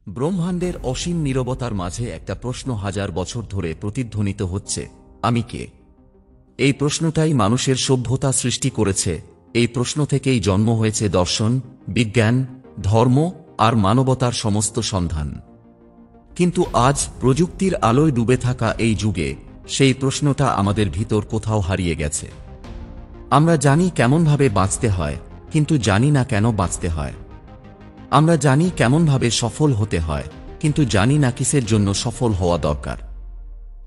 ব্রহ্মাণ্ডের অসীম নীরবতার মাঝে একটা প্রশ্ন হাজার বছর ধরে প্রতিধ্বনিত হচ্ছে, আমি কে? এই প্রশ্নটাই মানুষের সভ্যতা সৃষ্টি করেছে। এই প্রশ্ন থেকেই জন্ম হয়েছে দর্শন, বিজ্ঞান, ধর্ম আর মানবতার সমস্ত সন্ধান। কিন্তু আজ প্রযুক্তির আলোয় ডুবে থাকা এই যুগে সেই প্রশ্নটা আমাদের ভিতর কোথাও হারিয়ে গেছে। আমরা জানি কেমনভাবে বাঁচতে হয়, কিন্তু জানি না কেন বাঁচতে হয়। আমরা জানি কেমনভাবে সফল হতে হয়, কিন্তু জানি না কিসের জন্য সফল হওয়া দরকার।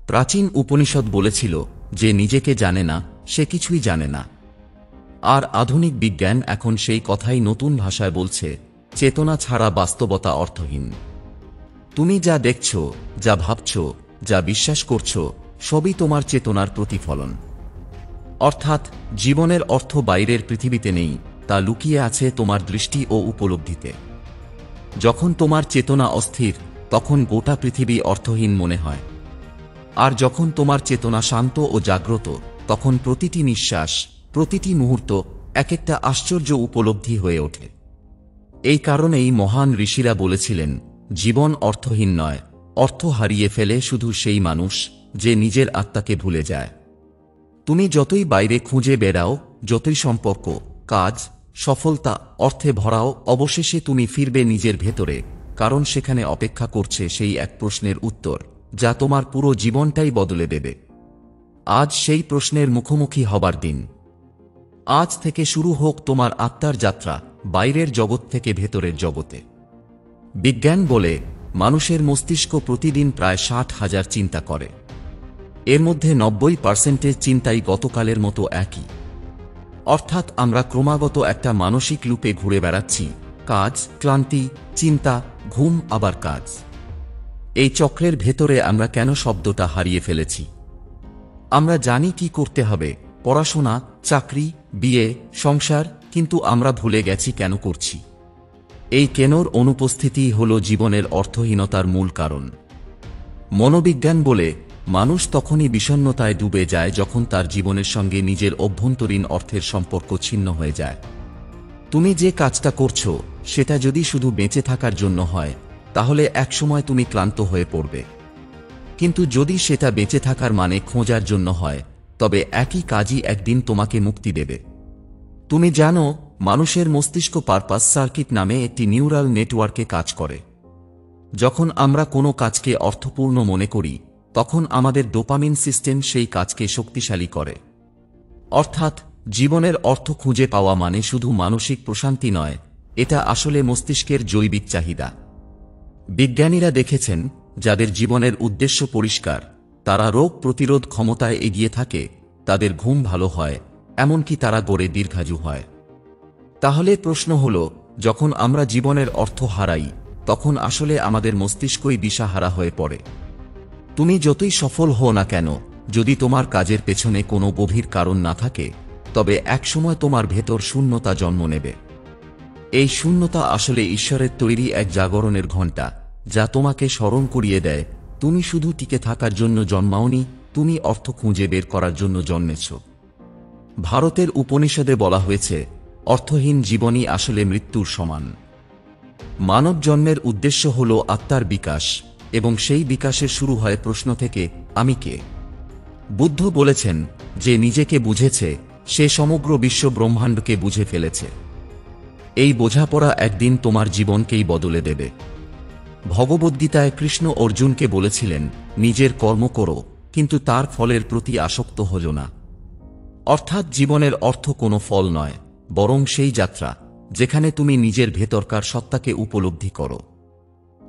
প্রাচীন উপনিষদ বলেছিল, যে নিজেকে জানে না সে কিছুই জানে না। আর আধুনিক বিজ্ঞান এখন সেই কথাই নতুন ভাষায় বলছে, চেতনা ছাড়া বাস্তবতা অর্থহীন। তুমি যা দেখছ, যা ভাবছ, যা বিশ্বাস করছ, সবই তোমার চেতনার প্রতিফলন। অর্থাৎ জীবনের অর্থ বাইরের পৃথিবীতে নেই, তা লুকিয়ে আছে তোমার দৃষ্টি ও উপলব্ধিতে। যখন তোমার চেতনা অস্থির, তখন গোটা পৃথিবী অর্থহীন মনে হয়। আর যখন তোমার চেতনা শান্ত ও জাগ্রত, তখন প্রতিটি নিঃশ্বাস, প্রতিটি মুহূর্ত এক একটা আশ্চর্য উপলব্ধি হয়ে ওঠে। এই কারণেই মহান ঋষিরা বলেছিলেন, জীবন অর্থহীন নয়, অর্থ হারিয়ে ফেলে শুধু সেই মানুষ যে নিজের আত্মাকে ভুলে যায়। তুমি যতই বাইরে খুঁজে বেড়াও, যতই সম্পর্ক, কাজ, সফলতা, অর্থে ভরাও, অবশেষে তুমি ফিরবে নিজের ভেতরে, কারণ সেখানে অপেক্ষা করছে সেই এক প্রশ্নের উত্তর, যা তোমার পুরো জীবনটাই বদলে দেবে। আজ সেই প্রশ্নের মুখোমুখি হবার দিন। আজ থেকে শুরু হোক তোমার আত্মার যাত্রা, বাইরের জগৎ থেকে ভেতরের জগতে। বিজ্ঞান বলে, মানুষের মস্তিষ্ক প্রতিদিন প্রায় 60,000 চিন্তা করে। এর মধ্যে 90% চিন্তাই গতকালের মতো একই। অর্থাৎ আমরা ক্রমাগত একটা মানসিক লুপে ঘুরে বেড়াচ্ছি, কাজ, ক্লান্তি, চিন্তা, ঘুম, আবার কাজ। এই চক্রের ভেতরে আমরা কেন শব্দটা হারিয়ে ফেলেছি? আমরা জানি কি করতে হবে, পড়াশোনা, চাকরি, বিয়ে, সংসার, কিন্তু আমরা ভুলে গেছি কেন করছি। এই কেনর অনুপস্থিতিই হল জীবনের অর্থহীনতার মূল কারণ। মনোবিজ্ঞান বলে, মানুষ তখনই বিষণ্ণতায় ডুবে যায় যখন তার জীবনের সঙ্গে নিজের অভ্যন্তরীণ অর্থের সম্পর্ক ছিন্ন হয়ে যায়। তুমি যে কাজটা করছো, সেটা যদি শুধু বেঁচে থাকার জন্য হয়, তাহলে একসময় তুমি ক্লান্ত হয়ে পড়বে। কিন্তু যদি সেটা বেঁচে থাকার মানে খোঁজার জন্য হয়, তবে একই কাজই একদিন তোমাকে মুক্তি দেবে। তুমি জানো, মানুষের মস্তিষ্ক পারপাস সার্কিট নামে একটি নিউরাল নেটওয়ার্কে কাজ করে। যখন আমরা কোনো কাজকে অর্থপূর্ণ মনে করি, তখন আমাদের ডোপামিন সিস্টেম সেই কাজকে শক্তিশালী করে। অর্থাৎ জীবনের অর্থ খুঁজে পাওয়া মানে শুধু মানসিক প্রশান্তি নয়, এটা আসলে মস্তিষ্কের জৈবিক চাহিদা। বিজ্ঞানীরা দেখেছেন, যাদের জীবনের উদ্দেশ্য পরিষ্কার, তারা রোগ প্রতিরোধ ক্ষমতায় এগিয়ে থাকে, তাদের ঘুম ভালো হয়, এমনকি তারা গড়ে দীর্ঘায়ু হয়। তাহলে প্রশ্ন হল, যখন আমরা জীবনের অর্থ হারাই, তখন আসলে আমাদের মস্তিষ্কই দিশাহারা হয়ে পড়ে। তুমি যতই সফল হও না কেন, যদি তোমার কাজের পেছনে কোনো গভীর কারণ না থাকে, তবে একসময় তোমার ভেতর শূন্যতা জন্ম নেবে। এই শূন্যতা আসলে ঈশ্বরের তৈরি এক জাগরণের ঘণ্টা, যা তোমাকে স্মরণ করিয়ে দেয়, তুমি শুধু টিকে থাকার জন্য জন্মাওনি, তুমি অর্থ খুঁজে বের করার জন্য জন্মেছ। ভারতের উপনিষদে বলা হয়েছে, অর্থহীন জীবনই আসলে মৃত্যুর সমান। মানব জন্মের উদ্দেশ্য হল আত্মার বিকাশ, এবং সেই বিকাশের শুরু হয় প্রশ্ন থেকে, আমি কে? বুদ্ধ বলেছেন, যে নিজেকে বুঝেছে, সে সমগ্র বিশ্ব ব্রহ্মাণ্ডকে বুঝে ফেলেছে। এই বোঝাপড়া একদিন তোমার জীবনকেই বদলে দেবে। ভগবদ্গীতায় কৃষ্ণ অর্জুনকে বলেছিলেন, নিজের কর্ম করো, কিন্তু তার ফলের প্রতি আসক্ত হও না। অর্থাৎ জীবনের অর্থ কোনো ফল নয়, বরং সেই যাত্রা, যেখানে তুমি নিজের ভেতরকার সত্তাকে উপলব্ধি করো।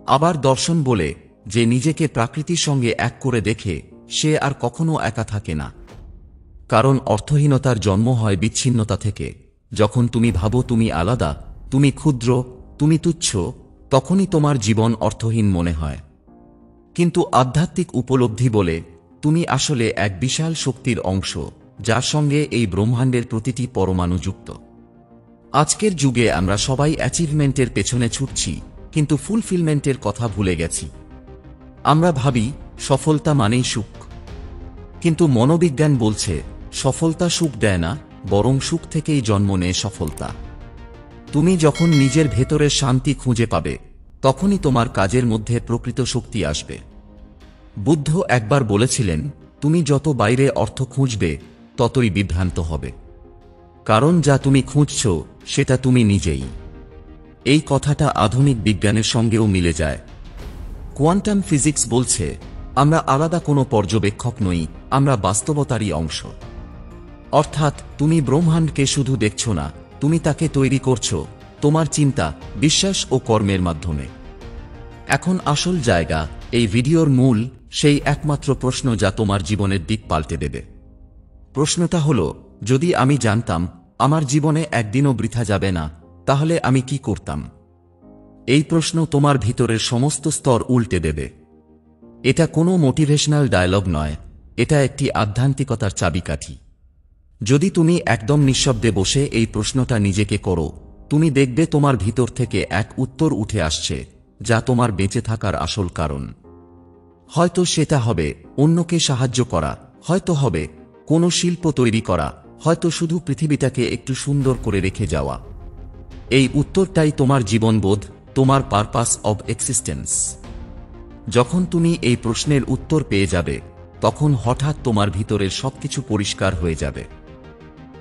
আবার দর্শন বলে, যে নিজেকে প্রকৃতির সঙ্গে এক করে দেখে, সে আর কখনো একা থাকে না। কারণ অর্থহীনতার জন্ম হয় বিচ্ছিন্নতা থেকে। যখন তুমি ভাবো তুমি আলাদা, তুমি ক্ষুদ্র, তুমি তুচ্ছ, তখনই তোমার জীবন অর্থহীন মনে হয়। কিন্তু আধ্যাত্মিক উপলব্ধি বলে, তুমি আসলে এক বিশাল শক্তির অংশ, যার সঙ্গে এই ব্রহ্মাণ্ডের প্রতিটি পরমাণু যুক্ত। আজকের যুগে আমরা সবাই অ্যাচিভমেন্টের পেছনে ছুটছি, কিন্তু ফুলফিলমেন্টের কথা ভুলে গেছি। আমরা ভাবি, সফলতা মানেই সুখ। কিন্তু মনোবিজ্ঞান বলছে, সফলতা সুখ দেয় না, বরং সুখ থেকেই জন্ম নেয় সফলতা। তুমি যখন নিজের ভেতরের শান্তি খুঁজে পাবে, তখনই তোমার কাজের মধ্যে প্রকৃত শক্তি আসবে। বুদ্ধ একবার বলেছিলেন, তুমি যত বাইরে অর্থ খুঁজবে ততই বিভ্রান্ত হবে, কারণ যা তুমি খুঁজছ সেটা তুমি নিজেই। এই কথাটা আধুনিক বিজ্ঞানের সঙ্গেও মিলে যায়। কোয়ান্টাম ফিজিক্স বলছে, আমরা আলাদা কোনো পর্যবেক্ষক নই, আমরা বাস্তবতারই অংশ। অর্থাৎ তুমি ব্রহ্মাণ্ডকে শুধু দেখছ না, তুমি তাকে তৈরি করছ তোমার চিন্তা, বিশ্বাস ও কর্মের মাধ্যমে। এখন আসল জায়গা, এই ভিডিওর মূল, সেই একমাত্র প্রশ্ন যা তোমার জীবনের দিক পাল্টে দেবে। প্রশ্নটা হলো, যদি আমি জানতাম আমার জীবনে একদিনও বৃথা যাবে না, তাহলে আমি কি করতাম? এই প্রশ্ন তোমার ভিতরের সমস্ত স্তর উল্টে দেবে। এটা কোনো মোটিভেশনাল ডায়লগ নয়, এটা একটি আধ্যাত্মিকতার চাবিকাঠি। যদি তুমি একদম নিঃশব্দে বসে এই প্রশ্নটা নিজেকে করো, তুমি দেখবে তোমার ভিতর থেকে এক উত্তর উঠে আসছে, যা তোমার বেঁচে থাকার আসল কারণ। হয়তো সেটা হবে অন্যকে সাহায্য করা, হয়তো হবে কোনো শিল্প তৈরি করা, হয়তো শুধু পৃথিবীটাকে একটু সুন্দর করে রেখে যাওয়া। এই উত্তরটাই তোমার জীবনবোধ, তোমার পারপাস অব এক্সিস্টেন্স। যখন তুমি এই প্রশ্নের উত্তর পেয়ে যাবে, তখন হঠাৎ তোমার ভিতরের সবকিছু পরিষ্কার হয়ে যাবে।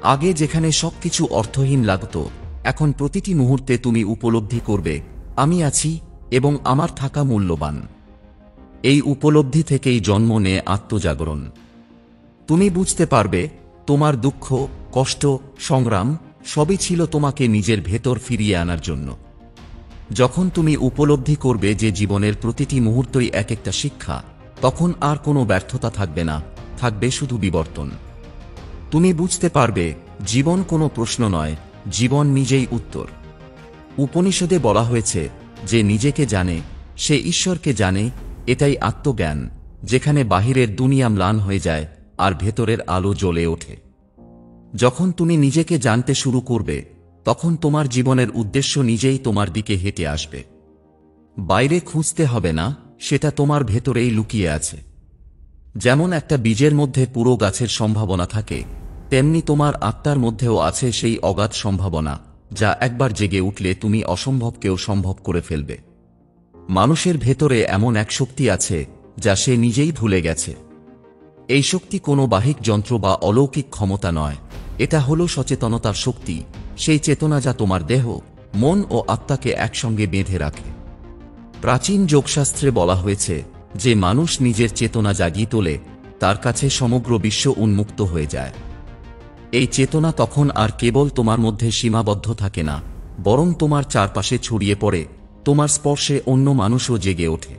আগে যেখানে সবকিছু অর্থহীন লাগত, এখন প্রতিটি মুহূর্তে তুমি উপলব্ধি করবে, আমি আছি এবং আমার থাকা মূল্যবান। এই উপলব্ধি থেকেই জন্ম নেয় আত্মজাগরণ। তুমি বুঝতে পারবে তোমার দুঃখ, কষ্ট, সংগ্রাম সবই ছিল তোমাকে নিজের ভেতর ফিরিয়ে আনার জন্য। যখন তুমি উপলব্ধি করবে যে জীবনের প্রতিটি মুহূর্তই এক একটা শিক্ষা, তখন আর কোনো ব্যর্থতা থাকবে না, থাকবে শুধু বিবর্তন। তুমি বুঝতে পারবে জীবন কোনো প্রশ্ন নয়, জীবন নিজেই উত্তর। উপনিষদে বলা হয়েছে, যে নিজেকে জানে সে ঈশ্বরকে জানে। এটাই আত্মজ্ঞান, যেখানে বাহিরের দুনিয়া ম্লান হয়ে যায় আর ভেতরের আলো জ্বলে ওঠে। যখন তুমি নিজেকে জানতে শুরু করবে, তখন তোমার জীবনের উদ্দেশ্য নিজেই তোমার দিকে হেঁটে আসবে। বাইরে খুঁজতে হবে না, সেটা তোমার ভেতরেই লুকিয়ে আছে। যেমন একটা বীজের মধ্যে পুরো গাছের সম্ভাবনা থাকে, তেমনি তোমার আত্মার মধ্যেও আছে সেই অগাধ সম্ভাবনা, যা একবার জেগে উঠলে তুমি অসম্ভবকেও সম্ভব করে ফেলবে। মানুষের ভেতরে এমন এক শক্তি আছে যা সে নিজেই ভুলে গেছে। এই শক্তি কোনো বাহ্যিক যন্ত্র বা অলৌকিক ক্ষমতা নয়, এটা হলো সচেতনতার শক্তি, সেই চেতনা যা তোমার দেহ, মন ও আত্মাকে একসঙ্গে বেঁধে রাখে। প্রাচীন যোগশাস্ত্রে বলা হয়েছে, যে মানুষ নিজের চেতনা জাগিয়ে তোলে, তার কাছে সমগ্র বিশ্ব উন্মুক্ত হয়ে যায়। এই চেতনা তখন আর কেবল তোমার মধ্যে সীমাবদ্ধ থাকে না, বরং তোমার চারপাশে ছড়িয়ে পড়ে, তোমার স্পর্শে অন্য মানুষও জেগে ওঠে।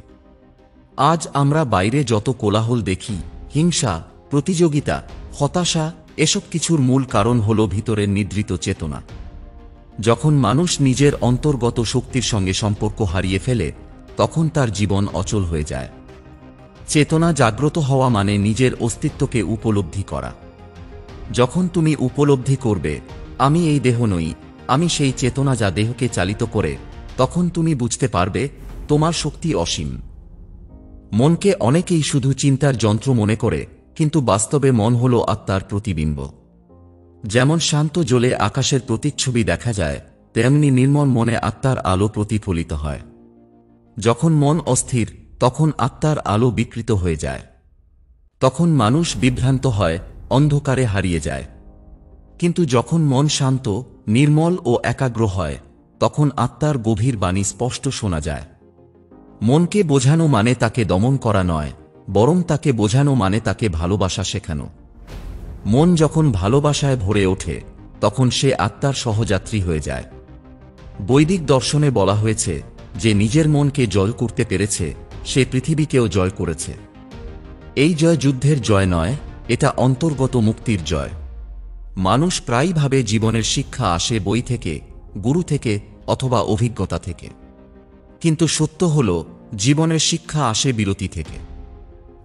আজ আমরা বাইরে যত কোলাহল দেখি, হিংসা, প্রতিযোগিতা, হতাশা, এসব কিছুর মূল কারণ হল ভিতরের নিদ্রিত চেতনা। যখন মানুষ নিজের অন্তর্গত শক্তির সঙ্গে সম্পর্ক হারিয়ে ফেলে, তখন তার জীবন অচল হয়ে যায়। চেতনা জাগ্রত হওয়া মানে নিজের অস্তিত্বকে উপলব্ধি করা। যখন তুমি উপলব্ধি করবে, আমি এই দেহ নই, আমি সেই চেতনা যা দেহকে চালিত করে, তখন তুমি বুঝতে পারবে তোমার শক্তি অসীম। মনকে অনেকেই শুধু চিন্তার যন্ত্র মনে করে, কিন্তু বাস্তবে মন হল আত্মার প্রতিবিম্ব। যেমন শান্ত জলে আকাশের প্রতিচ্ছবি দেখা যায়, তেমনি নির্মল মনে আত্মার আলো প্রতিফলিত হয়। যখন মন অস্থির, তখন আত্মার আলো বিকৃত হয়ে যায়। তখন মানুষ বিভ্রান্ত হয়, অন্ধকারে হারিয়ে যায়। কিন্তু যখন মন শান্ত, নির্মল ও একাগ্র হয়, তখন আত্মার গভীর বাণী স্পষ্ট শোনা যায়। মনকে বোঝানো মানে তাকে দমন করা নয়, বরং তাকে বোঝানো মানে তাকে ভালোবাসা শেখানো। মন যখন ভালোবাসায় ভরে ওঠে, তখন সে আত্মার সহযাত্রী হয়ে যায়। বৈদিক দর্শনে বলা হয়েছে, যে নিজের মনকে জয় করতে পেরেছে, সে পৃথিবীকেও জয় করেছে। এই জয় যুদ্ধের জয় নয়, এটা অন্তর্গত মুক্তির জয়। মানুষ প্রায়ই ভাবে জীবনের শিক্ষা আসে বই থেকে, গুরু থেকে অথবা অভিজ্ঞতা থেকে। কিন্তু সত্য হল, জীবনের শিক্ষা আসে বিরতি থেকে।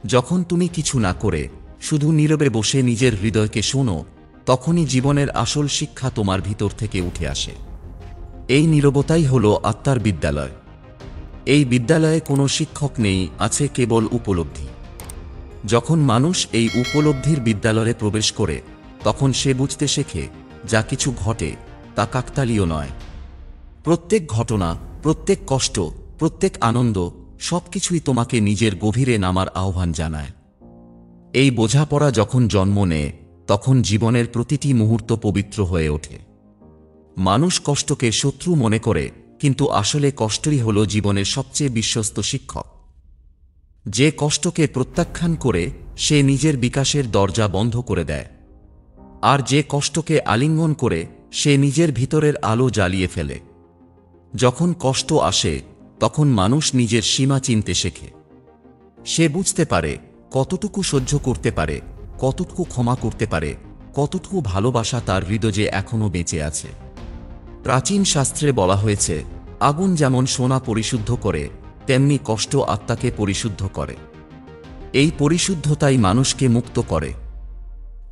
যখন তুমি কিছু না করে শুধু নীরবে বসে নিজের হৃদয়কে শোনো, তখনই জীবনের আসল শিক্ষা তোমার ভিতর থেকে উঠে আসে। এই নীরবতাই হল আত্মার বিদ্যালয়। এই বিদ্যালয়ে কোনো শিক্ষক নেই, আছে কেবল উপলব্ধি। যখন মানুষ এই উপলব্ধির বিদ্যালয়ে প্রবেশ করে, তখন সে বুঝতে শেখে, যা কিছু ঘটে তা কাকতালীয় নয়। প্রত্যেক ঘটনা, প্রত্যেক কষ্ট, প্রত্যেক আনন্দ সবকিছুই তোমাকে নিজের গভীরে নামার আহ্বান জানায়। এই বোঝাপড়া যখন জন্ম নেয় তখন জীবনের প্রতিটি মুহূর্ত পবিত্র হয়ে ওঠে। মানুষ কষ্টকে শত্রু মনে করে, কিন্তু আসলে কষ্টই হল জীবনের সবচেয়ে বিশ্বস্ত শিক্ষক। যে কষ্টকে প্রত্যাখ্যান করে সে নিজের বিকাশের দরজা বন্ধ করে দেয়, আর যে কষ্টকে আলিঙ্গন করে সে নিজের ভিতরের আলো জ্বালিয়ে ফেলে। যখন কষ্ট আসে তখন মানুষ নিজের সীমা চিনতে শেখে। সে বুঝতে পারে কতটুকু সহ্য করতে পারে, কতটুকু ক্ষমা করতে পারে, কতটুকু ভালোবাসা তার হৃদয়ে এখনও বেঁচে আছে। প্রাচীন শাস্ত্রে বলা হয়েছে, আগুন যেমন সোনা পরিশুদ্ধ করে, তেমনি কষ্ট আত্মাকে পরিশুদ্ধ করে। এই পরিশুদ্ধতাই মানুষকে মুক্ত করে।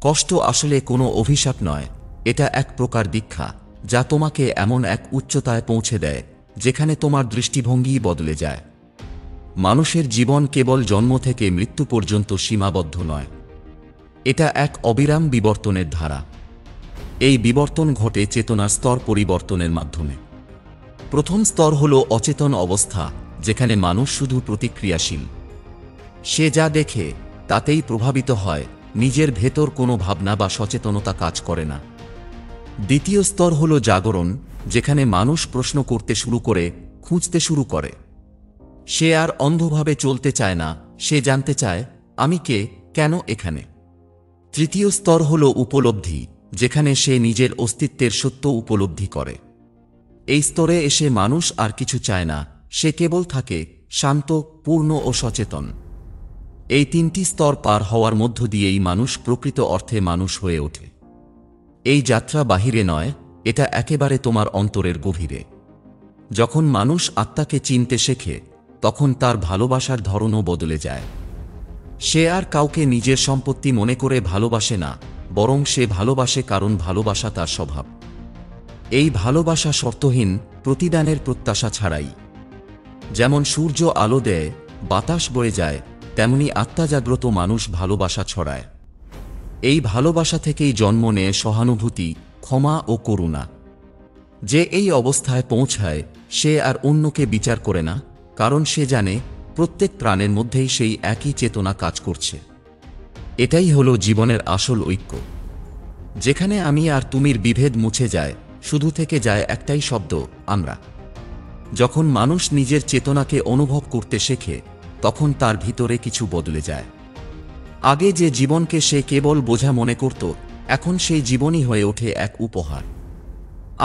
কষ্ট আসলে কোনো অভিশাপ নয়, এটা এক প্রকার দীক্ষা, যা তোমাকে এমন এক উচ্চতায় পৌঁছে দেয় যেখানে তোমার দৃষ্টিভঙ্গি বদলে যায়। মানুষের জীবন কেবল জন্ম থেকে মৃত্যু পর্যন্ত সীমাবদ্ধ নয়, এটা এক অবিরাম বিবর্তনের ধারা। এই বিবর্তন ঘটে চেতনার স্তর পরিবর্তনের মাধ্যমে। প্রথম স্তর হল অচেতন অবস্থা, যেখানে মানুষ শুধু প্রতিক্রিয়াশীল। সে যা দেখে তাতেই প্রভাবিত হয়, নিজের ভেতর কোনো ভাবনা বা সচেতনতা কাজ করে না। দ্বিতীয় স্তর হল জাগরণ, যেখানে মানুষ প্রশ্ন করতে শুরু করে, খুঁজতে শুরু করে। সে আর অন্ধভাবে চলতে চায় না, সে জানতে চায়, আমি কে, কেন এখানে। তৃতীয় স্তর হল উপলব্ধি, যেখানে সে নিজের অস্তিত্বের সত্য উপলব্ধি করে। এই স্তরে এসে মানুষ আর কিছু চায় না, সে কেবল থাকে, শান্ত, পূর্ণ ও সচেতন। এই তিনটি স্তর পার হওয়ার মধ্য দিয়েই মানুষ প্রকৃত অর্থে মানুষ হয়ে ওঠে। এই যাত্রা বাহিরে নয়, এটা একেবারে তোমার অন্তরের গভীরে। যখন মানুষ আত্মাকে চিনতে শেখে তখন তার ভালোবাসার ধরনও বদলে যায়। সে আর কাউকে নিজের সম্পত্তি মনে করে ভালোবাসে না, বরং সে ভালোবাসে কারণ ভালোবাসা তার স্বভাব। এই ভালোবাসা শর্তহীন, প্রতিদানের প্রত্যাশা ছাড়াই। যেমন সূর্য আলো দেয়, বাতাস বয়ে যায়, তেমনি আত্মাজাগ্রত মানুষ ভালোবাসা ছড়ায়। এই ভালোবাসা থেকেই জন্ম নেয় সহানুভূতি, ক্ষমা ও করুণা। যে এই অবস্থায় পৌঁছায় সে আর অন্যকে বিচার করে না, কারণ সে জানে প্রত্যেক প্রাণের মধ্যেই সেই একই চেতনা কাজ করছে। এটাই হলো জীবনের আসল ঐক্য, যেখানে আমি আর তুমির বিভেদ মুছে যায়, শুধু থেকে যায় একটাই শব্দ, আমরা। যখন মানুষ নিজের চেতনাকে অনুভব করতে শেখে তখন তার ভিতরে কিছু বদলে যায়। আগে যে জীবনকে সে কেবল বোঝা মনে করত, এখন সেই জীবনই হয়ে ওঠে এক উপহার।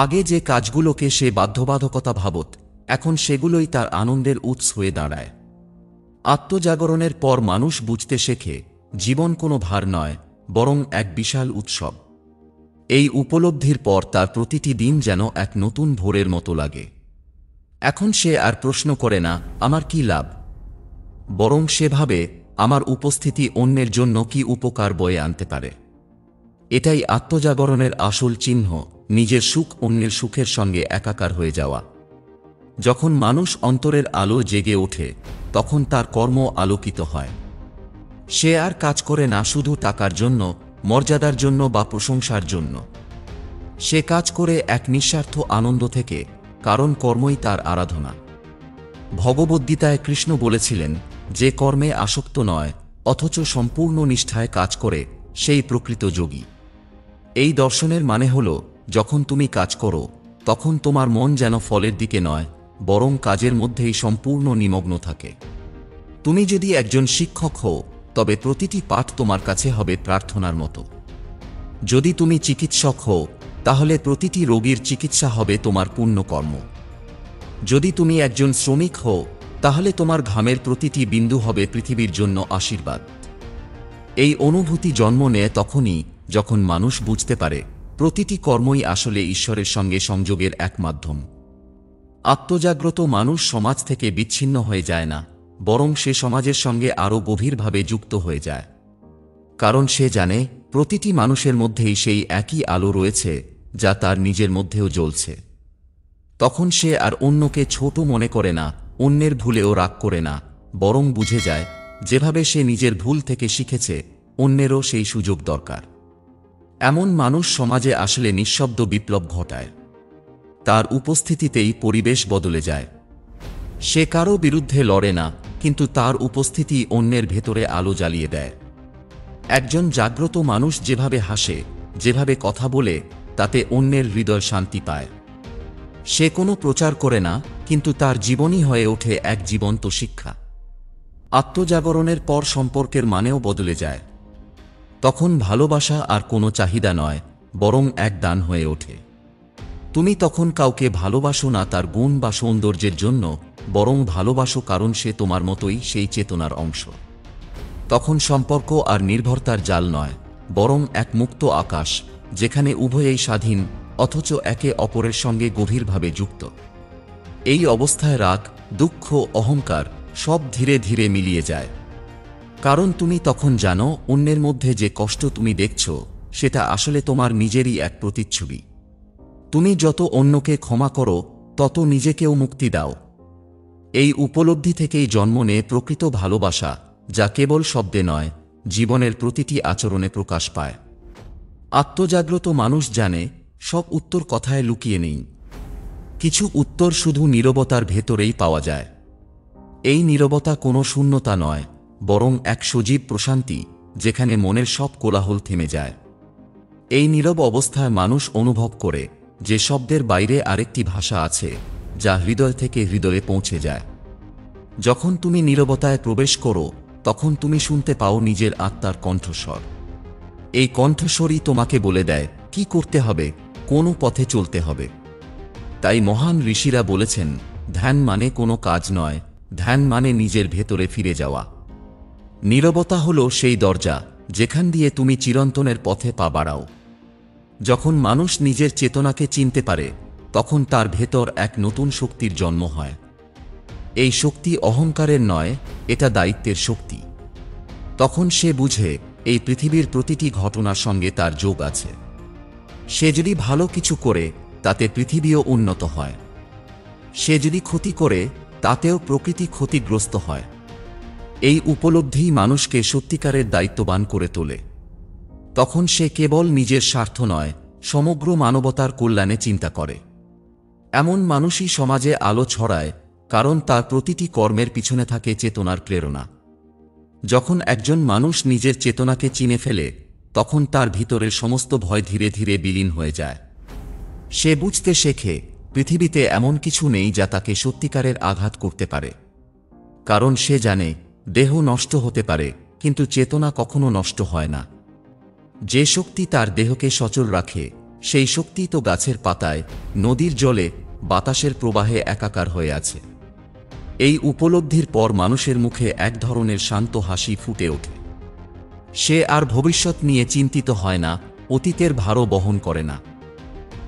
আগে যে কাজগুলোকে সে বাধ্যবাধকতা ভাবত, এখন সেগুলোই তার আনন্দের উৎস হয়ে দাঁড়ায়। আত্মজাগরণের পর মানুষ বুঝতে শেখে, জীবন কোনো ভার নয়, বরং এক বিশাল উৎসব। এই উপলব্ধির পর তার প্রতিটি দিন যেন এক নতুন ভোরের মতো লাগে। এখন সে আর প্রশ্ন করে না, আমার কি লাভ, বরং সে ভাবে, আমার উপস্থিতি অন্যের জন্য কি উপকার বয়ে আনতে পারে। এটাই আত্মজাগরণের আসল চিহ্ন, নিজের সুখ অন্যের সুখের সঙ্গে একাকার হয়ে যাওয়া। যখন মানুষ অন্তরের আলো জেগে ওঠে তখন তার কর্ম আলোকিত হয়। সে আর কাজ করে না শুধু টাকার জন্য, মর্যাদার জন্য বা প্রশংসার জন্য। সে কাজ করে এক নিঃস্বার্থ আনন্দ থেকে, কারণ কর্মই তার আরাধনা। ভগবদ্গীতায় কৃষ্ণ বলেছিলেন, যে কর্মে আসক্ত নয় অথচ সম্পূর্ণ নিষ্ঠায় কাজ করে সেই প্রকৃত যোগী। এই দর্শনের মানে হল, যখন তুমি কাজ করো তখন তোমার মন যেন ফলের দিকে নয়, বরং কাজের মধ্যেই সম্পূর্ণ নিমগ্ন থাকে। তুমি যদি একজন শিক্ষক হও তবে প্রতিটি পাঠ তোমার কাছে হবে প্রার্থনার মতো। যদি তুমি চিকিৎসক হও তাহলে প্রতিটি রোগীর চিকিৎসা হবে তোমার পুণ্যকর্ম। যদি তুমি একজন শ্রমিক হও তাহলে তোমার ঘামের প্রতিটি বিন্দু হবে পৃথিবীর জন্য আশীর্বাদ। এই অনুভূতি জন্ম নেয় তখনই যখন মানুষ বুঝতে পারে প্রতিটি কর্মই আসলে ঈশ্বরের সঙ্গে সংযোগের এক মাধ্যম। আত্মজাগ্রত মানুষ সমাজ থেকে বিচ্ছিন্ন হয়ে যায় না, বরং সে সমাজের সঙ্গে আরও গভীরভাবে যুক্ত হয়ে যায়। কারণ সে জানে প্রতিটি মানুষের মধ্যেই সেই একই আলো রয়েছে যা তার নিজের মধ্যেও জ্বলছে। তখন সে আর অন্যকে ছোট মনে করে না, অন্যের ভুলেও রাগ করে না, বরং বুঝে যায় যেভাবে সে নিজের ভুল থেকে শিখেছে অন্যেরও সেই সুযোগ দরকার। এমন মানুষ সমাজে আসলে নিঃশব্দ বিপ্লব ঘটায়। তার উপস্থিতিতেই পরিবেশ বদলে যায়। সে কারো বিরুদ্ধে লড়ে না, কিন্তু তার উপস্থিতি অন্যের ভেতরে আলো জ্বালিয়ে দেয়। একজন জাগ্রত মানুষ যেভাবে হাসে, যেভাবে কথা বলে, তাতে অন্যের হৃদয় শান্তি পায়। সে কোনো প্রচার করে না, কিন্তু তার জীবনই হয়ে ওঠে এক জীবন্ত শিক্ষা। আত্মজাগরণের পর সম্পর্কের মানেও বদলে যায়। তখন ভালোবাসা আর কোনো চাহিদা নয়, বরং এক দান হয়ে ওঠে। তুমি তখন কাউকে ভালোবাসো না তার গুণ বা সৌন্দর্যের জন্য, বরং ভালোবাসো কারণ সে তোমার মতোই সেই চেতনার অংশ। তখন সম্পর্ক আর নির্ভরতার জাল নয়, বরং এক মুক্ত আকাশ, যেখানে উভয়েই স্বাধীন, অথচ একে অপরের সঙ্গে গভীরভাবে যুক্ত। এই অবস্থায় রাগ, দুঃখ, অহংকার সব ধীরে ধীরে মিলিয়ে যায়। কারণ তুমি তখন জানো অন্যের মধ্যে যে কষ্ট তুমি দেখছ, সেটা আসলে তোমার নিজেরই এক প্রতিচ্ছবি। তুমি যত অন্যকে ক্ষমা করো, তত নিজেকেও মুক্তি দাও। এই উপলব্ধি থেকেই জন্ম নেয় প্রকৃত ভালোবাসা, যা কেবল শব্দে নয়, জীবনের প্রতিটি আচরণে প্রকাশ পায়। আত্মজাগ্রত মানুষ জানে, সব উত্তর কথায় লুকিয়ে নেই। কিছু উত্তর শুধু নীরবতার ভেতরেই পাওয়া যায়। এই নীরবতা কোনো শূন্যতা নয়, বরং এক সজীব প্রশান্তি, যেখানে মনের সব কোলাহল থেমে যায়। এই নীরব অবস্থায় মানুষ অনুভব করে যে শব্দের বাইরে আরেকটি ভাষা আছে, যা হৃদয় থেকে হৃদয়ে পৌঁছে যায়। যখন তুমি নীরবতায় প্রবেশ করো, তখন তুমি শুনতে পাও নিজের আত্মার কণ্ঠস্বর। এই কণ্ঠস্বরই তোমাকে বলে দেয় কি করতে হবে, কোন পথে চলতে হবে। তাই মহান ঋষিরা বলেছেন, ধ্যান মানে কোনো কাজ নয়, ধ্যান মানে নিজের ভেতরে ফিরে যাওয়া। নীরবতা হল সেই দরজা, যেখান দিয়ে তুমি চিরন্তনের পথে পা বাড়াও। যখন মানুষ নিজের চেতনাকে চিনতে পারে, তখন তার ভেতর এক নতুন শক্তির জন্ম হয়। এই শক্তি অহংকারের নয়, এটা দায়িত্বের শক্তি। তখন সে বুঝে এই পৃথিবীর প্রতিটি ঘটনার সঙ্গে তার যোগ আছে। সে যদি ভালো কিছু করে, তাতে পৃথিবীও উন্নত হয়। সে যদি ক্ষতি করে, তাতেও প্রকৃতি ক্ষতিগ্রস্ত হয়। এই উপলব্ধিই মানুষকে সত্যিকারের দায়িত্ববান করে তোলে। তখন সে কেবল নিজের স্বার্থ নয়, সমগ্র মানবতার কল্যাণে চিন্তা করে। এমন মানুষই সমাজে আলো ছড়ায়, কারণ তার প্রতিটি কর্মের পিছনে থাকে চেতনার প্রেরণা। যখন একজন মানুষ নিজের চেতনাকে চিনে ফেলে, তখন তার ভিতরের সমস্ত ভয় ধীরে ধীরে বিলীন হয়ে যায়। সে বুঝতে শেখে, পৃথিবীতে এমন কিছু নেই যা তাকে সত্যিকারের আঘাত করতে পারে। কারণ সে জানে, দেহ নষ্ট হতে পারে, কিন্তু চেতনা কখনো নষ্ট হয় না। যে শক্তি তার দেহকে সচল রাখে, সেই শক্তি তো গাছের পাতায়, নদীর জলে, বাতাসের প্রবাহে একাকার হয়ে আছে। এই উপলব্ধির পর মানুষের মুখে এক ধরনের শান্ত হাসি ফুটে ওঠে। সে আর ভবিষ্যৎ নিয়ে চিন্তিত হয় না, অতীতের ভারও বহন করে না।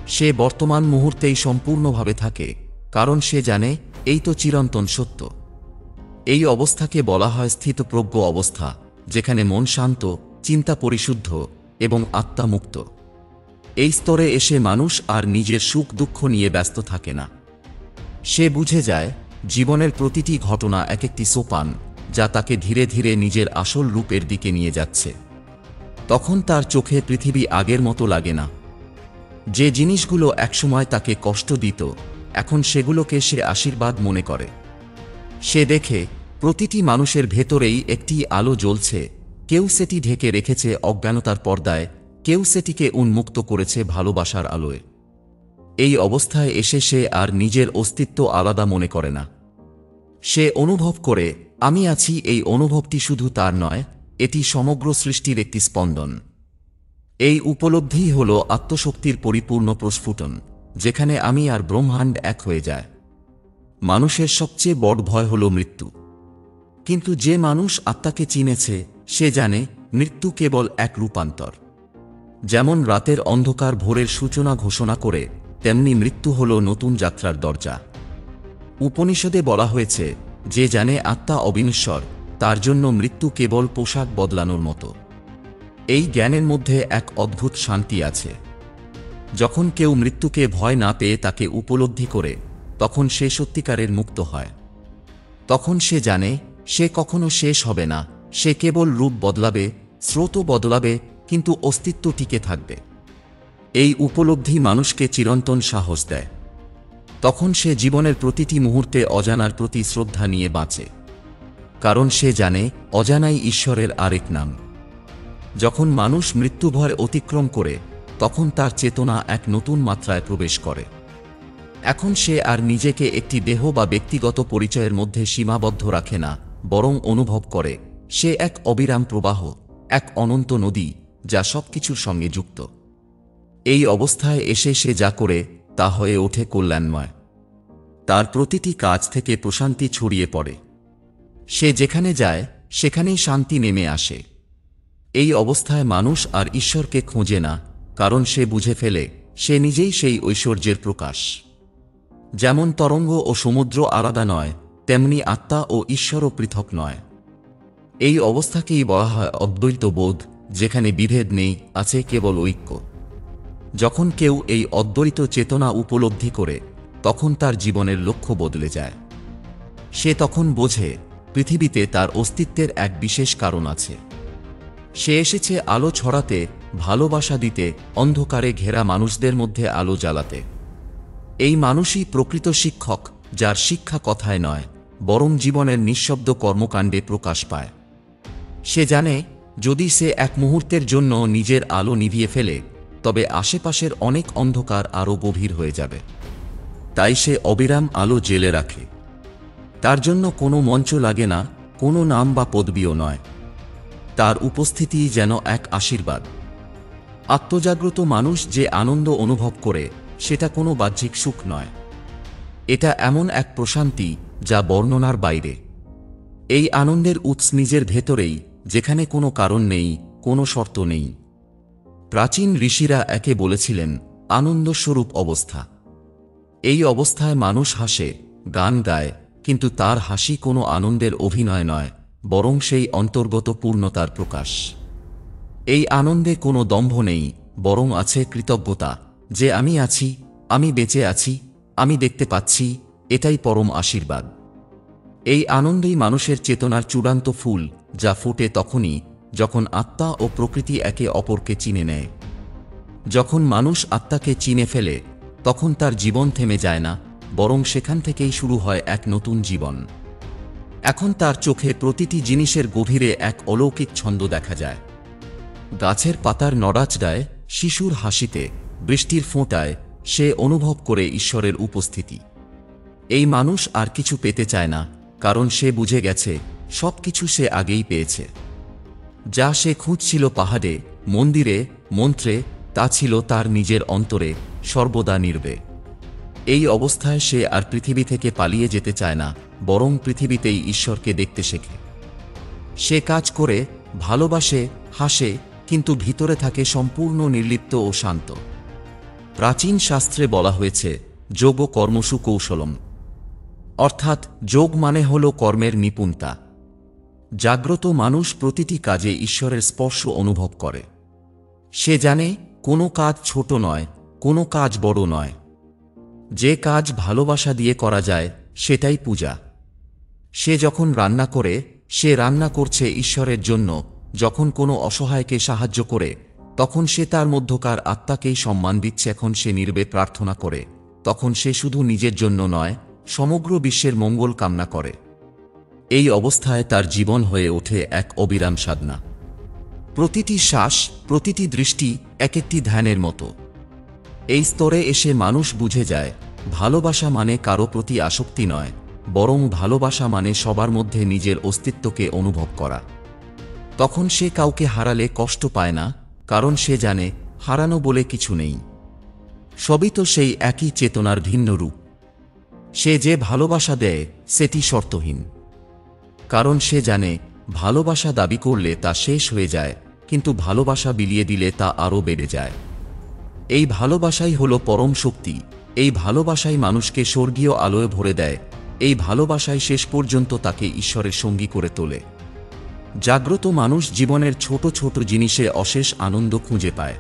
সে বর্তমান মুহূর্তেই সম্পূর্ণভাবে থাকে, কারণ সে জানে এই তো চিরন্তন সত্য। এই অবস্থাকে বলা হয় স্থিতপ্রজ্ঞ অবস্থা, যেখানে মন শান্ত, চিন্তা পরিশুদ্ধ এবং আত্মা মুক্ত। এই স্তরে এসে মানুষ আর নিজের সুখ দুঃখ নিয়ে ব্যস্ত থাকে না। সে বুঝে যায়, জীবনের প্রতিটি ঘটনা এক একটি সোপান, যা তাকে ধীরে ধীরে নিজের আসল রূপের দিকে নিয়ে যাচ্ছে। তখন তার চোখে পৃথিবী আগের মতো লাগে না। যে জিনিসগুলো একসময় তাকে কষ্ট দিত, এখন সেগুলোকে সে আশীর্বাদ মনে করে। সে দেখে, প্রতিটি মানুষের ভেতরেই একটি আলো জ্বলছে। কেউ সেটি ঢেকে রেখেছে অজ্ঞানতার পর্দায়, কেউ সেটিকে উন্মুক্ত করেছে ভালোবাসার আলোয়। এই অবস্থায় এসে সে আর নিজের অস্তিত্ব আলাদা মনে করে না। সে অনুভব করে, আমি আছি। এই অনুভবটি শুধু তার নয়, এটি সমগ্র সৃষ্টির একটি স্পন্দন। এই উপলব্ধিই হল আত্মশক্তির পরিপূর্ণ প্রস্ফুটন, যেখানে আমি আর ব্রহ্মাণ্ড এক হয়ে যায়। মানুষের সবচেয়ে বড় ভয় হল মৃত্যু। কিন্তু যে মানুষ আত্মাকে চিনেছে, সে জানে মৃত্যু কেবল এক রূপান্তর। যেমন রাতের অন্ধকার ভোরের সূচনা ঘোষণা করে, তেমনি মৃত্যু হল নতুন যাত্রার দরজা। উপনিষদে বলা হয়েছে, যে জানে আত্মা অবিনশ্বর, তার জন্য মৃত্যু কেবল পোশাক বদলানোর মতো। এই জ্ঞানের মধ্যে এক অদ্ভুত শান্তি আছে। যখন কেউ মৃত্যুকে ভয় না পেয়ে তাকে উপলব্ধি করে, তখন সে সত্যিকারের মুক্ত হয়। তখন সে জানে, সে কখনো শেষ হবে না। সে কেবল রূপ বদলাবে, স্রোতও বদলাবে, কিন্তু অস্তিত্ব টিকে থাকবে। এই উপলব্ধি মানুষকে চিরন্তন সাহস দেয়। তখন সে জীবনের প্রতিটি মুহূর্তে অজানার প্রতি শ্রদ্ধা নিয়ে বাঁচে, কারণ সে জানে অজানাই ঈশ্বরের আরেক নাম। যখন মানুষ মৃত্যুভয় অতিক্রম করে, তখন তার চেতনা এক নতুন মাত্রায় প্রবেশ করে। এখন সে আর নিজেকে একটি দেহ বা ব্যক্তিগত পরিচয়ের মধ্যে সীমাবদ্ধ রাখে না, বরং অনুভব করে সে এক অবিরাম প্রবাহ, এক অনন্ত নদী যা সবকিছুর সঙ্গে যুক্ত। এই অবস্থায় এসে সে যা করে তা হয়ে ওঠে কল্যাণময়। তার প্রতিটি কাজ থেকে প্রশান্তি ছড়িয়ে পড়ে। সে যেখানে যায় সেখানেই শান্তি নেমে আসে। এই অবস্থায় মানুষ আর ঈশ্বরকে খোঁজে না, কারণ সে বুঝে ফেলে সে নিজেই সেই ঐশ্বর্যের প্রকাশ। যেমন তরঙ্গ ও সমুদ্র আলাদা নয়, তেমনি আত্মা ও ঈশ্বরও পৃথক নয়। এই অবস্থাকেই বলা হয় অদ্বৈত বোধ, যেখানে বিভেদ নেই, আছে কেবল ঐক্য। যখন কেউ এই অদ্বৈত চেতনা উপলব্ধি করে, তখন তার জীবনের লক্ষ্য বদলে যায়। সে তখন বোঝে পৃথিবীতে তার অস্তিত্বের এক বিশেষ কারণ আছে। সে এসেছে আলো ছড়াতে, ভালোবাসা দিতে, অন্ধকারে ঘেরা মানুষদের মধ্যে আলো জ্বালাতে। এই মানুষই প্রকৃত শিক্ষক, যার শিক্ষা কথায় নয়, বরং জীবনের নিঃশব্দ কর্মকাণ্ডে প্রকাশ পায়। সে জানে যদি সে এক মুহূর্তের জন্য নিজের আলো নিভিয়ে ফেলে, তবে আশেপাশের অনেক অন্ধকার আরও গভীর হয়ে যাবে। তাই সে অবিরাম আলো জ্বেলে রাখে। তার জন্য কোনো মঞ্চ লাগে না, কোনো নাম বা পদবিও নয়। তার উপস্থিতি যেন এক আশীর্বাদ। আত্মজাগ্রত মানুষ যে আনন্দ অনুভব করে, সেটা কোনো বাহ্যিক সুখ নয়। এটা এমন এক প্রশান্তি যা বর্ণনার বাইরে। এই আনন্দের উৎস নিজের ভেতরেই, যেখানে কোনো কারণ নেই, কোনো শর্ত নেই। প্রাচীন ঋষিরা একে বলেছিলেন আনন্দস্বরূপ অবস্থা। এই অবস্থায় মানুষ হাসে, গান গায়, কিন্তু তার হাসি কোনো আনন্দের অভিনয় নয়, বরং সেই অন্তর্গত পূর্ণতার প্রকাশ। এই আনন্দে কোনো দম্ভ নেই, বরং আছে কৃতজ্ঞতা যে আমি আছি, আমি বেঁচে আছি, আমি দেখতে পাচ্ছি। এটাই পরম আশীর্বাদ। এই আনন্দেই মানুষের চেতনার চূড়ান্ত ফুল, যা ফোটে তখনই যখন আত্মা ও প্রকৃতি একে অপরকে চিনে নেয়। যখন মানুষ আত্মাকে চিনে ফেলে, তখন তার জীবন থেমে যায় না, বরং সেখান থেকেই শুরু হয় এক নতুন জীবন। এখন তার চোখে প্রতিটি জিনিসের গভীরে এক অলৌকিক ছন্দ দেখা যায়। গাছের পাতার নড়াচড়ায়, শিশুর হাসিতে, বৃষ্টির ফোঁটায় সে অনুভব করে ঈশ্বরের উপস্থিতি। এই মানুষ আর কিছু পেতে চায় না, কারণ সে বুঝে গেছে সবকিছু সে আগেই পেয়েছে। যা সে খুঁজছিল পাহাড়ে, মন্দিরে, মন্ত্রে, তা ছিল তার নিজের অন্তরে, সর্বদা নির্বে। এই অবস্থায় সে আর পৃথিবী থেকে পালিয়ে যেতে চায় না, বরং পৃথিবীতেই ঈশ্বরকে দেখতে শেখে। সে কাজ করে, ভালোবাসে, হাসে, কিন্তু ভিতরে থাকে সম্পূর্ণ নির্লিপ্ত ও শান্ত। প্রাচীন শাস্ত্রে বলা হয়েছে যোগ কর্মসু কৌশলম, অর্থাৎ যোগ মানে হল কর্মের নিপুণতা। জাগ্রত মানুষ প্রতিটি কাজে ঈশ্বরের স্পর্শ অনুভব করে। সে জানে কোনো কাজ ছোট নয়, কোনো কাজ বড় নয়। যে কাজ ভালোবাসা দিয়ে করা যায়, সেটাই পূজা। সে যখন রান্না করে, সে রান্না করছে ঈশ্বরের জন্য। যখন কোনো অসহায়কে সাহায্য করে, তখন সে তার মধ্যকার আত্মাকেই সম্মান দিচ্ছে। এখন সে নীরবে প্রার্থনা করে, তখন সে শুধু নিজের জন্য নয়, সমগ্র বিশ্বের মঙ্গল কামনা করে। এই অবস্থায় তার জীবন হয়ে ওঠে এক অবিরাম সাধনা। প্রতিটি শ্বাস, প্রতিটি দৃষ্টি এক একটি ধ্যানের মতো। এই স্তরে এসে মানুষ বুঝে যায় ভালোবাসা মানে কারো প্রতি আসক্তি নয়, বরং ভালোবাসা মানে সবার মধ্যে নিজের অস্তিত্বকে অনুভব করা। তখন সে কাউকে হারালে কষ্ট পায় না, কারণ সে জানে হারানো বলে কিছু নেই। সবই তো সেই একই চেতনার ভিন্ন রূপ। সে যে ভালোবাসা দেয় সেটি শর্তহীন, কারণ সে জানে ভালোবাসা দাবি করলে তা শেষ হয়ে যায়, কিন্তু ভালোবাসা বিলিয়ে দিলে তা আরও বেড়ে যায়। এই ভালোবাসাই হল পরম শক্তি। এই ভালোবাসাই মানুষকে স্বর্গীয় আলোয় ভরে দেয়। এই ভালোবাসাই শেষ পর্যন্ত তাকে ঈশ্বরের সঙ্গী করে তোলে। জাগ্রত মানুষ জীবনের ছোট ছোট জিনিসে অশেষ আনন্দ খুঁজে পায়।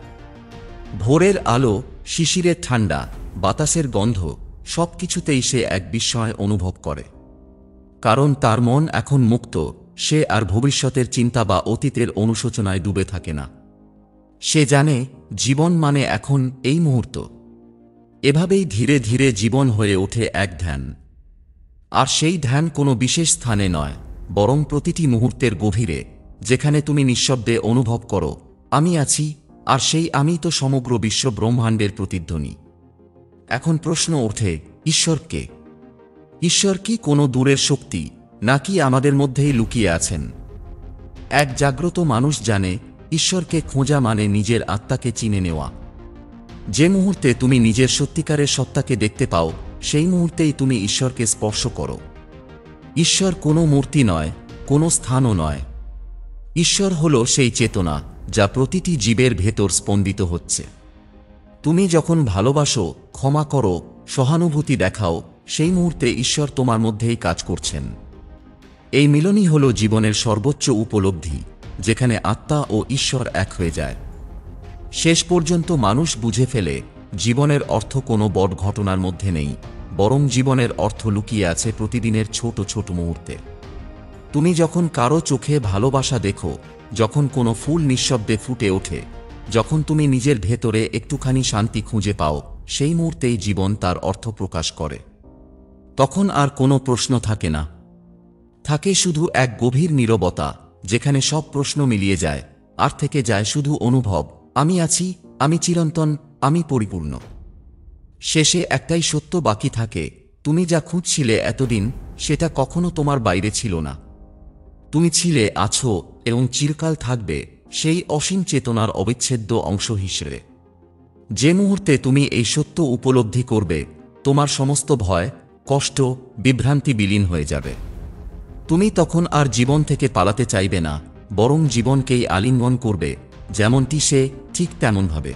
ভোরের আলো, শিশিরের ঠান্ডা, বাতাসের গন্ধ, সবকিছুতেই সে এক বিস্ময় অনুভব করে। কারণ তার মন এখন মুক্ত। সে আর ভবিষ্যতের চিন্তা বা অতীতের অনুশোচনায় ডুবে থাকে না। সে জানে জীবন মানে এখন এই মুহূর্ত। এভাবেই ধীরে ধীরে জীবন হয়ে ওঠে এক ধ্যান। আর সেই ধ্যান কোনো বিশেষ স্থানে নয়, বরং প্রতিটি মুহূর্তের গভীরে, যেখানে তুমি নিঃশব্দে অনুভব করো আমি আছি, আর সেই আমি তো সমগ্র বিশ্ব ব্রহ্মাণ্ডের প্রতিধ্বনি। এখন প্রশ্ন ওঠে, ঈশ্বর কে? ঈশ্বর কি কোনো দূরের শক্তি, নাকি আমাদের মধ্যেই লুকিয়ে আছেন? এক জাগ্রত মানুষ জানে, ঈশ্বরকে খোঁজা মানে নিজের আত্মাকে চিনে নেওয়া। যে মুহূর্তে তুমি নিজের সত্যিকারের সত্তাকে দেখতে পাও, সেই মুহূর্তেই তুমি ঈশ্বরকে স্পর্শ করো। ঈশ্বর কোনো মূর্তি নয়, কোনো স্থানও নয়। ঈশ্বর হল সেই চেতনা যা প্রতিটি জীবের ভেতর স্পন্দিত হচ্ছে। তুমি যখন ভালোবাসো, ক্ষমা করো, সহানুভূতি দেখাও, সেই মুহূর্তে ঈশ্বর তোমার মধ্যেই কাজ করছেন। এই মিলনই হল জীবনের সর্বোচ্চ উপলব্ধি, যেখানে আত্মা ও ঈশ্বর এক হয়ে যায়। শেষ পর্যন্ত মানুষ বুঝে ফেলে, জীবনের অর্থ কোনো বড় ঘটনার মধ্যে নেই, বরং জীবনের অর্থ লুকিয়ে আছে প্রতিদিনের ছোট ছোট মুহূর্তে। তুমি যখন কারো চোখে ভালোবাসা দেখো, যখন কোনো ফুল নিঃশব্দে ফুটে ওঠে, যখন তুমি নিজের ভেতরে একটুখানি শান্তি খুঁজে পাও, সেই মুহূর্তেই জীবন তার অর্থ প্রকাশ করে। তখন আর কোনো প্রশ্ন থাকে না, থাকে শুধু এক গভীর নীরবতা, যেখানে সব প্রশ্ন মিলিয়ে যায়, আর থেকে যায় শুধু অনুভব, আমি আছি, আমি চিরন্তন, আমি পরিপূর্ণ। শেষে একটাই সত্য বাকি থাকে, তুমি যা খুঁজছিলে এতদিন, সেটা কখনো তোমার বাইরে ছিল না। তুমি ছিলে, আছো এবং চিরকাল থাকবে সেই অসীম চেতনার অবিচ্ছেদ্য অংশ হিসেবে। যে মুহূর্তে তুমি এই সত্য উপলব্ধি করবে, তোমার সমস্ত ভয়, কষ্ট, বিভ্রান্তি বিলীন হয়ে যাবে। তুমি তখন আর জীবন থেকে পালাতে চাইবে না, বরং জীবনকেই আলিঙ্গন করবে, যেমনটি সে, ঠিক তেমনভাবে।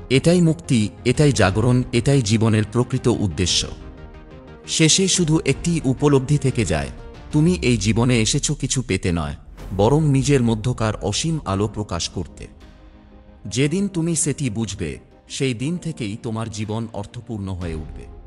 এটাই মুক্তি, এটাই জাগরণ, এটাই জীবনের প্রকৃত উদ্দেশ্য। শেষে শুধু একটি উপলব্ধি থেকে যায়, তুমি এই জীবনে এসেছো কিছু পেতে নয়, বরং নিজের মধ্যকার অসীম আলো প্রকাশ করতে। যেদিন তুমি সেটি বুঝবে, সেই দিন থেকেই তোমার জীবন অর্থপূর্ণ হয়ে উঠবে।